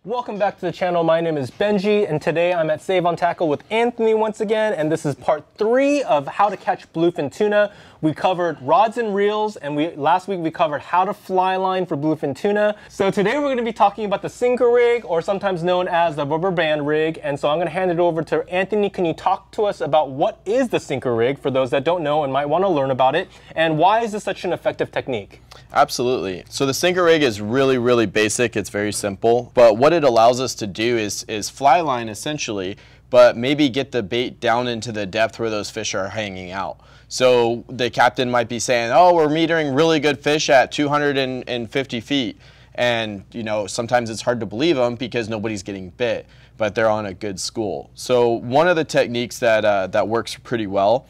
Welcome back to the channel. My name is Benji, and today I'm at Sav-On Tackle with Anthony once again, and this is part 3 of how to catch bluefin tuna. We covered rods and reels, and last week we covered how to fly line for bluefin tuna. So today we're going to be talking about the sinker rig, or sometimes known as the rubber band rig, and so I'm going to hand it over to Anthony. Can you talk to us about what is the sinker rig for those that don't know and might want to learn about it, and why is this such an effective technique? Absolutely. So the sinker rig is really basic. It's very simple, but what it allows us to do is fly line essentially, but maybe get the bait down into the depth where those fish are hanging out. So the captain might be saying, oh, we're metering really good fish at 250 feet. And you know, sometimes it's hard to believe them because nobody's getting bit, but they're on a good school. So one of the techniques that works pretty well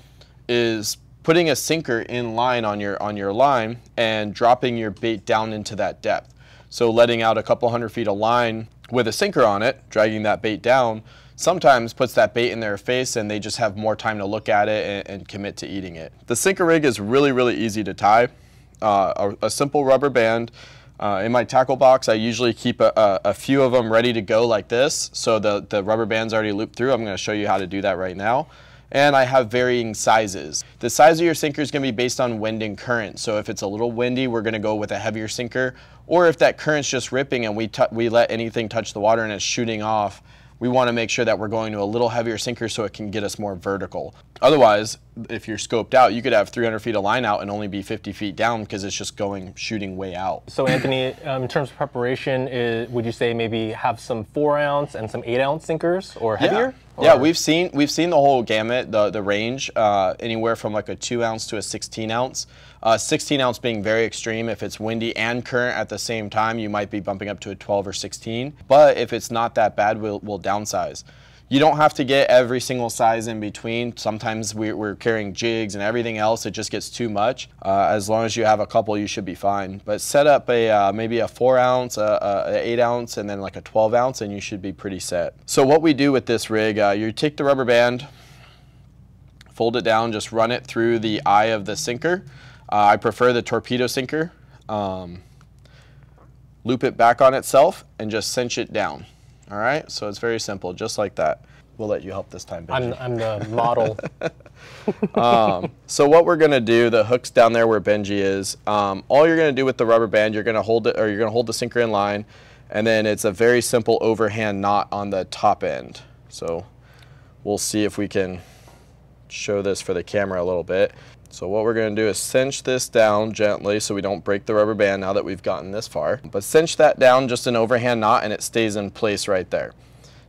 is putting a sinker in line on your line and dropping your bait down into that depth. So letting out a couple hundred feet of line with a sinker on it, dragging that bait down, sometimes puts that bait in their face and they just have more time to look at it and commit to eating it. The sinker rig is really easy to tie. A simple rubber band. In my tackle box, I usually keep a few of them ready to go like this. So the rubber band's already looped through. I'm going to show you how to do that right now. And I have varying sizes. The size of your sinker is going to be based on wind and current. So if it's a little windy, we're going to go with a heavier sinker. Or if that current's just ripping and we let anything touch the water and it's shooting off, we want to make sure that we're going to a little heavier sinker so it can get us more vertical. Otherwise, if you're scoped out, you could have 300 feet of line out and only be 50 feet down because it's just shooting way out. So Anthony, in terms of preparation, would you say maybe have some 4-ounce and some 8-ounce sinkers or heavier? Yeah, we've seen the whole gamut, the range, anywhere from like a 2-ounce to a 16-ounce. 16-ounce being very extreme. If it's windy and current at the same time, you might be bumping up to a 12 or 16. But if it's not that bad, we'll downsize. You don't have to get every single size in between. Sometimes we're carrying jigs and everything else. It just gets too much. As long as you have a couple, you should be fine. But set up maybe a 4-ounce, an 8-ounce, and then like a 12-ounce, and you should be pretty set. So what we do with this rig, you take the rubber band, fold it down, just run it through the eye of the sinker. I prefer the torpedo sinker. Loop it back on itself and just cinch it down. All right, so it's very simple, just like that. We'll let you help this time, Benji. I'm the model. So what we're gonna do, the hook's down there where Benji is. All you're gonna do with the rubber band, you're gonna hold it, or you're gonna hold the sinker in line, and then it's a very simple overhand knot on the top end. So we'll see if we can show this for the camera a little bit. So what we're going to do is cinch this down gently so we don't break the rubber band now that we've gotten this far. But cinch that down, just an overhand knot, and it stays in place right there.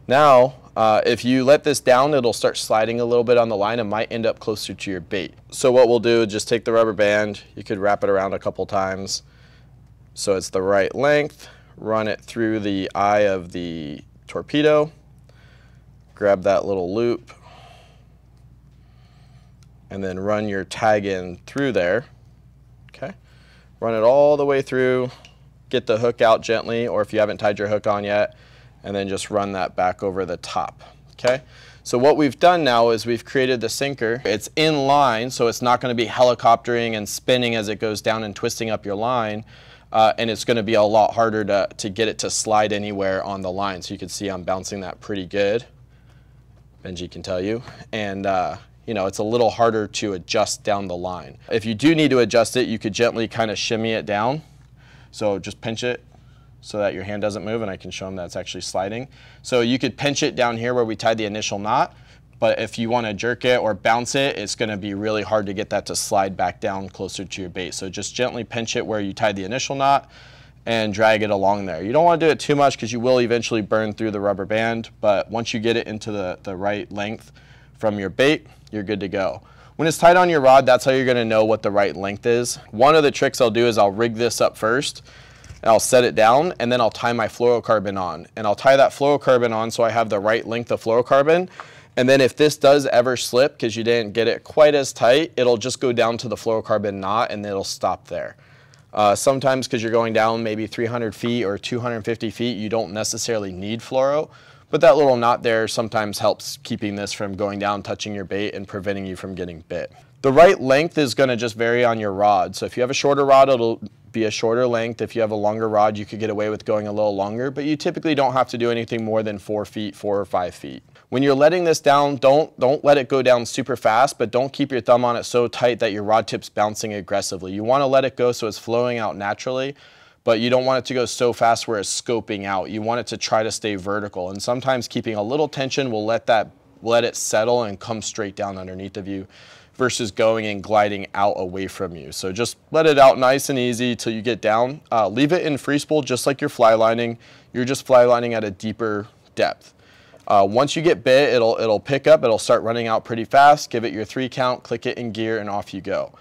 Now, if you let this down, it'll start sliding a little bit on the line and might end up closer to your bait. So what we'll do is just take the rubber band, you could wrap it around a couple times so it's the right length, run it through the eye of the torpedo, grab that little loop, and then run your tag in through there. Okay, run it all the way through, get the hook out gently, or if you haven't tied your hook on yet, and then just run that back over the top. Okay, so what we've done now is we've created the sinker. It's in line, so it's not going to be helicoptering and spinning as it goes down and twisting up your line, and it's going to be a lot harder to get it to slide anywhere on the line. So you can see I'm bouncing that pretty good. Benji can tell you. And you know, it's a little harder to adjust down the line. If you do need to adjust it, you could gently kind of shimmy it down. So just pinch it so that your hand doesn't move, and I can show them that it's actually sliding. So you could pinch it down here where we tied the initial knot, but if you want to jerk it or bounce it, it's going to be really hard to get that to slide back down closer to your bait. So just gently pinch it where you tied the initial knot and drag it along there. You don't want to do it too much because you will eventually burn through the rubber band, but once you get it into the right length from your bait, you're good to go. When it's tied on your rod, that's how you're going to know what the right length is. One of the tricks I'll do is I'll rig this up first, and I'll set it down, and then I'll tie my fluorocarbon on. And I'll tie that fluorocarbon on so I have the right length of fluorocarbon. And then if this does ever slip because you didn't get it quite as tight, it'll just go down to the fluorocarbon knot and it'll stop there. Sometimes because you're going down maybe 300 feet or 250 feet, you don't necessarily need fluoro. But that little knot there sometimes helps keeping this from going down, touching your bait, and preventing you from getting bit. The right length is going to just vary on your rod. So if you have a shorter rod, it'll be a shorter length. If you have a longer rod, you could get away with going a little longer, but you typically don't have to do anything more than 4 feet, 4 or 5 feet. When you're letting this down, don't let it go down super fast, but don't keep your thumb on it so tight that your rod tip's bouncing aggressively. You want to let it go so it's flowing out naturally, but you don't want it to go so fast where it's scoping out. You want it to try to stay vertical, and sometimes keeping a little tension will let it settle and come straight down underneath of you versus going and gliding out away from you. So just let it out nice and easy till you get down. Leave it in free spool just like you're fly lining. You're just fly lining at a deeper depth. Once you get bit, it'll pick up, it'll start running out pretty fast. Give it your 3 count, click it in gear, and off you go.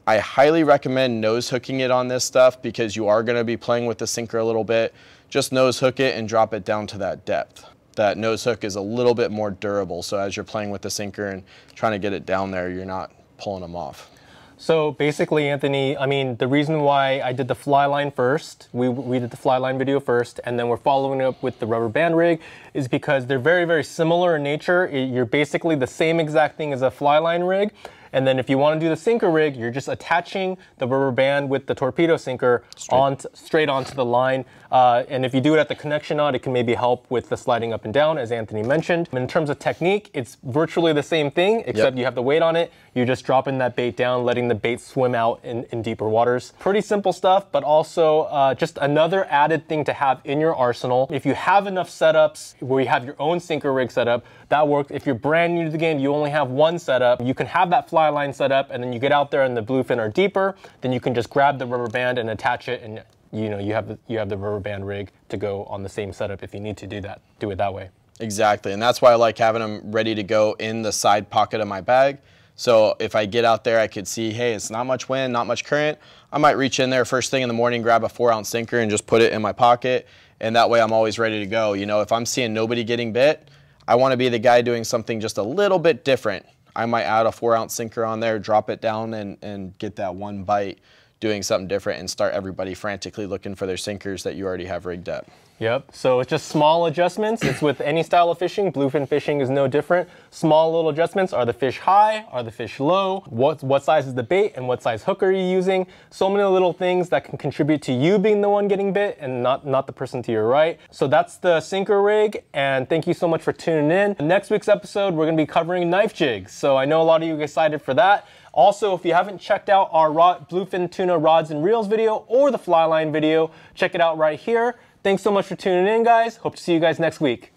I highly recommend nose hooking it on this stuff because you are going to be playing with the sinker a little bit. Just nose hook it and drop it down to that depth. That nose hook is a little bit more durable, so as you're playing with the sinker and trying to get it down there, you're not pulling them off. So basically, Anthony, I mean, the reason why I did the fly line first, we did the fly line video first, and then we're following up with the rubber band rig, is because they're very, very similar in nature. You're basically the same exact thing as a fly line rig. And then if you want to do the sinker rig, you're just attaching the rubber band with the torpedo sinker straight onto the line. And if you do it at the connection knot, it can maybe help with the sliding up and down, as Anthony mentioned. In terms of technique, it's virtually the same thing, except you have the weight on it. You're just dropping that bait down, letting the bait swim out in deeper waters. Pretty simple stuff, but also just another added thing to have in your arsenal. If you have enough setups where you have your own sinker rig setup, that works. If you're brand new to the game, you only have one setup, you can have that fly line set up, and then you get out there and the bluefin are deeper, then you can just grab the rubber band and attach it, and you have the rubber band rig to go on the same setup if you need to do it that way. Exactly, and that's why I like having them ready to go in the side pocket of my bag. So if I get out there, I could see, hey, it's not much wind, not much current. I might reach in there first thing in the morning, grab a 4-ounce sinker and just put it in my pocket, and that way I'm always ready to go. You know, if I'm seeing nobody getting bit, I want to be the guy doing something just a little bit different. I might add a 4-ounce sinker on there, drop it down, and get that one bite doing something different and start everybody frantically looking for their sinkers that you already have rigged up. Yep, so it's just small adjustments. It's with any style of fishing. Bluefin fishing is no different. Small little adjustments. Are the fish high? Are the fish low? What size is the bait and what size hook are you using? So many little things that can contribute to you being the one getting bit and not the person to your right. So that's the sinker rig, and thank you so much for tuning in. Next week's episode, we're gonna be covering knife jigs. So I know a lot of you are excited for that. Also, if you haven't checked out our Bluefin Tuna rods and reels video or the fly line video, check it out right here. Thanks so much for tuning in, guys. Hope to see you guys next week.